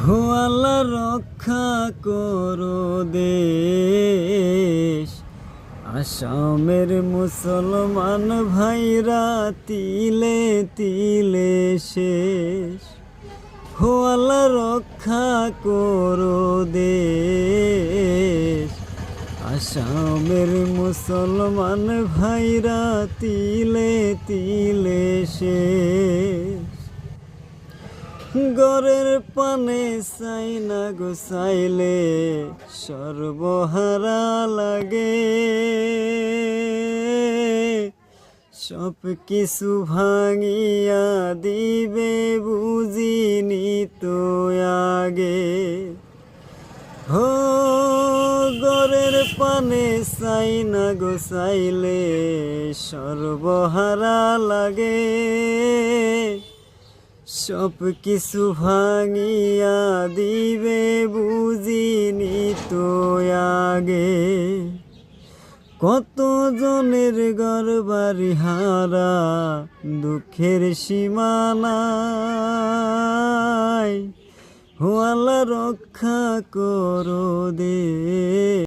হো আল্লাহ রক্ষা করো দেশ, আসামের মুসলমান ভাইরা তিলে তিলে শেষ। হো আল্লাহ রক্ষা করো দেশ, আসামের মুসলমান ভাইরা তিলে তিলে শেষ। গরের পানে চাই না গো চাইলে সর্বহারা লাগে, সব কিছু ভাঙিয়া দিবে বুঝিনি তো আগে। হো গরের পানে চাই না গো চাইলে সর্বহারা লাগে, সব কিছু ভাঙিয়া দিবে বুঝিনি তো আগে। কত জনের ঘর বাড়ি হারা দুঃখের সীমানায়, হো আল্লাহ রক্ষা করো দে।